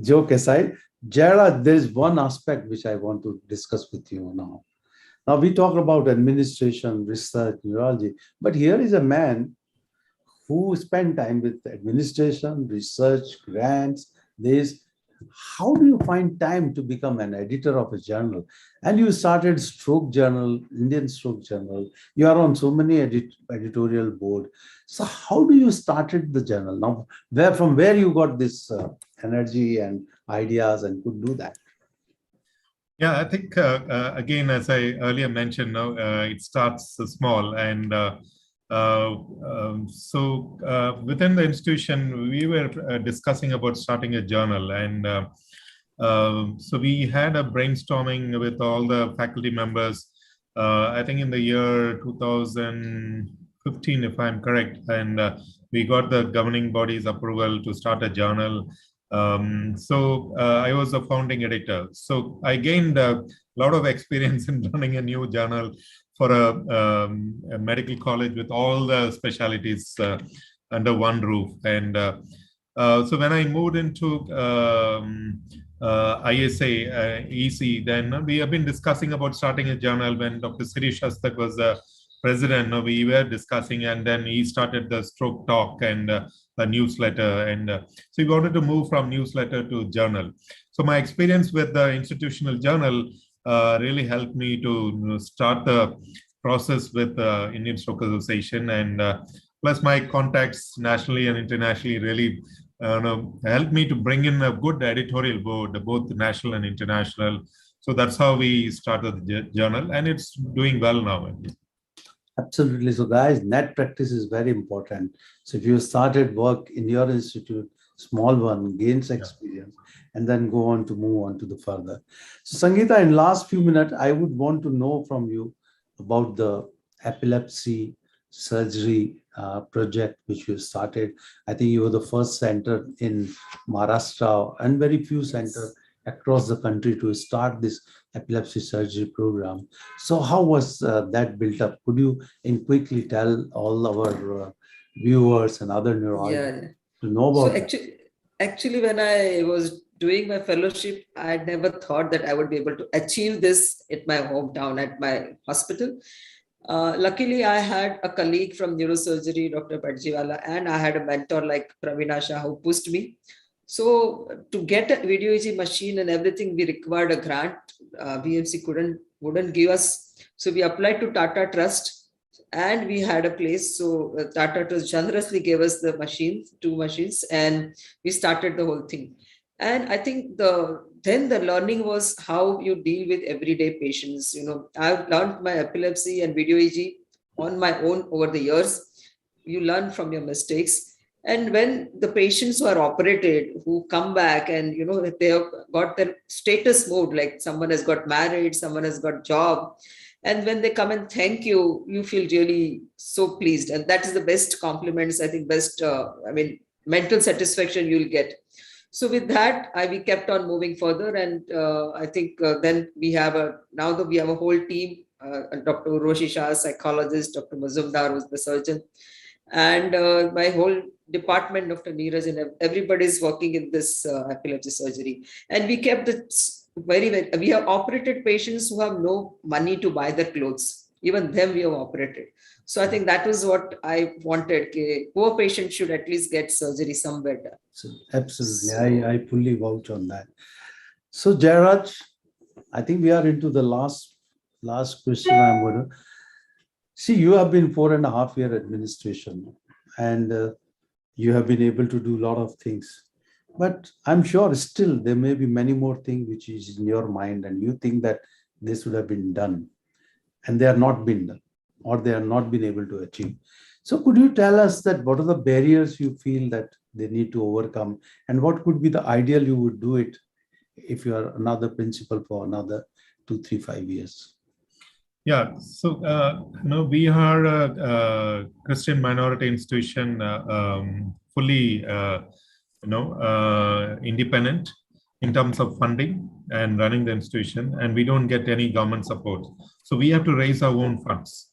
Joke aside, Jara, there is one aspect which I want to discuss with you now. Now we talk about administration, research, neurology, but here is a man who spend time with administration, research, grants, this. How do you find time to become an editor of a journal? And you started Stroke Journal, Indian Stroke Journal. You are on so many editorial board. So how do you started the journal? Now, from where you got this energy and ideas and could do that? Yeah, I think, again, as I earlier mentioned, now it starts small. And within the institution, we were discussing about starting a journal. And so we had a brainstorming with all the faculty members, I think in the year 2015, if I'm correct. And we got the governing body's approval to start a journal. I was a founding editor. So I gained a lot of experience in running a new journal for a medical college with all the specialties under one roof. And so when I moved into ISA, EC, then we have been discussing about starting a journal. When Dr. Sirish Shastak was the president, we were discussing, and then he started the Stroke Talk and a newsletter. And so we wanted to move from newsletter to journal. So my experience with the institutional journal really helped me to start the process with Indian Stroke Association. And plus my contacts nationally and internationally really helped me to bring in a good editorial board, both national and international. So that's how we started the journal, and it's doing well now. Absolutely. So guys, net practice is very important. So if you started work in your institute, small one, gains experience, and then go on to move on to the further. So Sangeeta, in last few minutes, I would want to know from you about the epilepsy surgery project which you started. I think you were the first center in Maharashtra and very few centers across the country to start this epilepsy surgery program. So how was that built up? Could you quickly tell all our viewers and other neurologists to know about actually, when I was doing my fellowship, I never thought that I would be able to achieve this at my hometown, at my hospital. Luckily, I had a colleague from neurosurgery, Dr. Badjiwala, and I had a mentor like Pravina Shah who pushed me. So to get a video EEG machine and everything, we required a grant. BMC wouldn't give us. So we applied to Tata Trust and we had a place. So Tata Trust generously gave us the machines, 2 machines, and we started the whole thing. And I think then the learning was how you deal with everyday patients. I've learned my epilepsy and video EEG on my own over the years. You learn from your mistakes. And when the patients who are operated, who come back and, they have got their status moved, like someone has got married, someone has got job. And when they come and thank you, you feel really so pleased. And that is the best compliments, I think, mental satisfaction you'll get. So with that, we kept on moving further. And I think then we have a whole team, Dr. Uroshi Shah, psychologist, Dr. Mazumdar was the surgeon. And my whole department, Dr. Neeraj, and everybody is working in this epilepsy surgery. And we kept it we have operated patients who have no money to buy their clothes. Even them we have operated. So I think that was what I wanted. Poor patients should at least get surgery somewhere. So, absolutely. I fully vouch on that. So Jairaj, I think we are into the last question I'm going to. See, you have been 4.5 years administration and you have been able to do a lot of things. But I'm sure still there may be many more things which is in your mind and you think that this would have been done and they are not been done or they are not been able to achieve. So could you tell us that what are the barriers you feel that they need to overcome and what could be the ideal you would do it if you are another principal for another 2, 3, 5 years? Yeah, so we are a Christian minority institution, fully independent in terms of funding. and running the institution, and we don't get any government support. So we have to raise our own funds.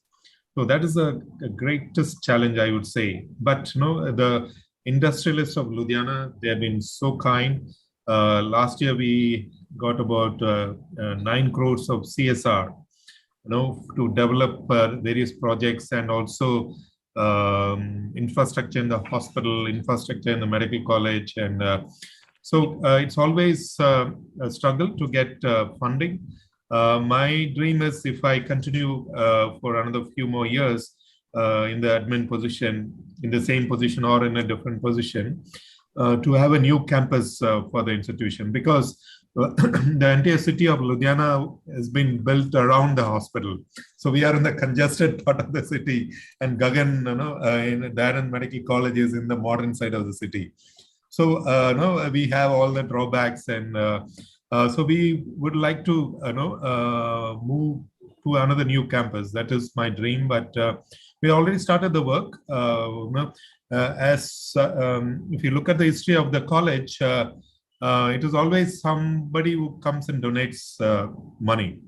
So that is a greatest challenge, I would say. But the industrialists of Ludhiana, they have been so kind. Last year we got about 9 crores of CSR, to develop various projects, and also infrastructure in the hospital, infrastructure in the medical college, and so it's always a struggle to get funding. My dream is, if I continue for another few more years in the admin position, in the same position or in a different position, to have a new campus for the institution, because the entire city of Ludhiana has been built around the hospital. So we are in the congested part of the city, and Gagan, in Darren Medical College is in the modern side of the city. So we have all the drawbacks, and so we would like to move to another new campus. That is my dream, but we already started the work. If you look at the history of the college, it is always somebody who comes and donates money,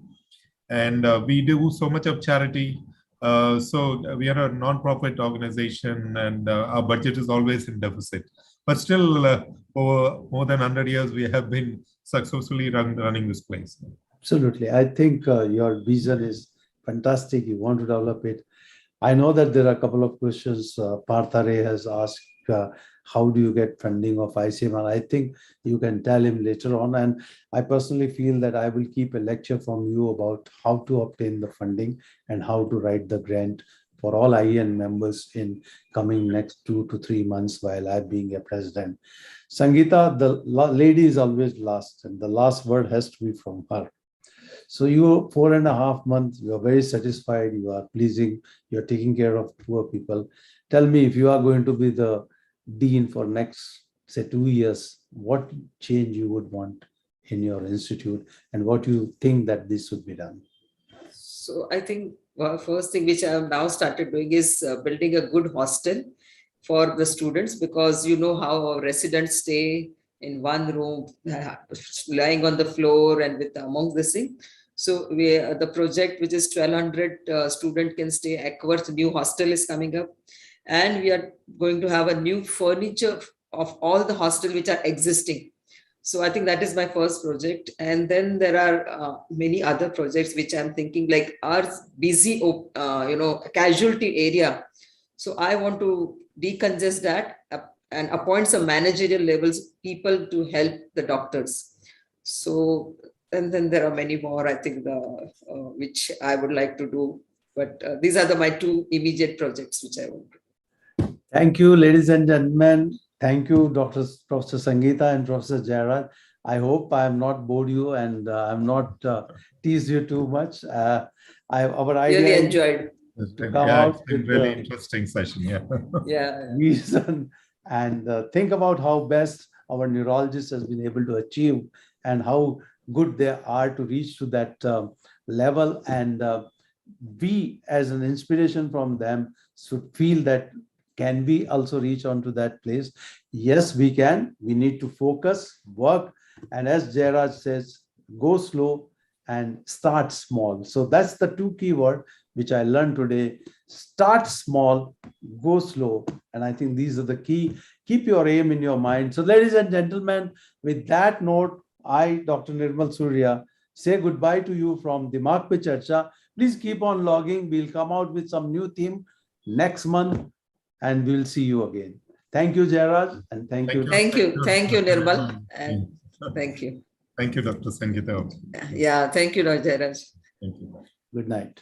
and we do so much of charity. So we are a non-profit organization, and our budget is always in deficit. But still, over more than 100 years, we have been successfully running this place. Absolutely. I think your vision is fantastic. You want to develop it. I know that there are a couple of questions Parthare has asked. How do you get funding of ICM? And I think you can tell him later on. And I personally feel that I will keep a lecture from you about how to obtain the funding and how to write the grant for all IEN members in coming next 2 to 3 months while I'm being a president. Sangeeta, the lady is always last, and the last word has to be from her. So you 4.5 months, you are very satisfied, you are pleasing, you're taking care of poor people. Tell me, if you are going to be the dean for next, say, 2 years, what change you would want in your institute, and what you think that this should be done? So I think first thing which I have now started doing is building a good hostel for the students, because you know how our residents stay in one room, lying on the floor and with among the thing. So the project, which is 1,200 student can stay, Eckworth new hostel is coming up, and we are going to have a new furniture of all the hostel which are existing. So I think that is my first project. And then there are many other projects which I'm thinking, like our busy, casualty area. So I want to decongest that and appoint some managerial levels people to help the doctors. So, and then there are many more, I think, which I would like to do. But these are my 2 immediate projects which I want to do. Thank you, ladies and gentlemen. Thank you, Professor Sangeeta and Professor Jairaj. I hope I have not bored you and I have not teased you too much. Our idea really enjoyed. It's been really interesting session. Yeah. Reason and think about how best our neurologist has been able to achieve and how good they are to reach to that level. And we, as an inspiration from them, should feel that, can we also reach on to that place? Yes, we can. We need to focus, work, and as Jairaj says, go slow and start small. So that's the 2 keywords which I learned today. Start small, go slow. And I think these are the key. Keep your aim in your mind. So ladies and gentlemen, with that note, I, Dr. Nirmal Surya, say goodbye to you from Dimaag Pe Charcha. Please keep on logging. We'll come out with some new theme next month, and we'll see you again. Thank you, Jairaj, and thank you. Thank you, Nirmal, and thank you. Thank you, Dr. Sangeeta. Yeah, thank you, Dr. Jairaj. Thank you. Good night.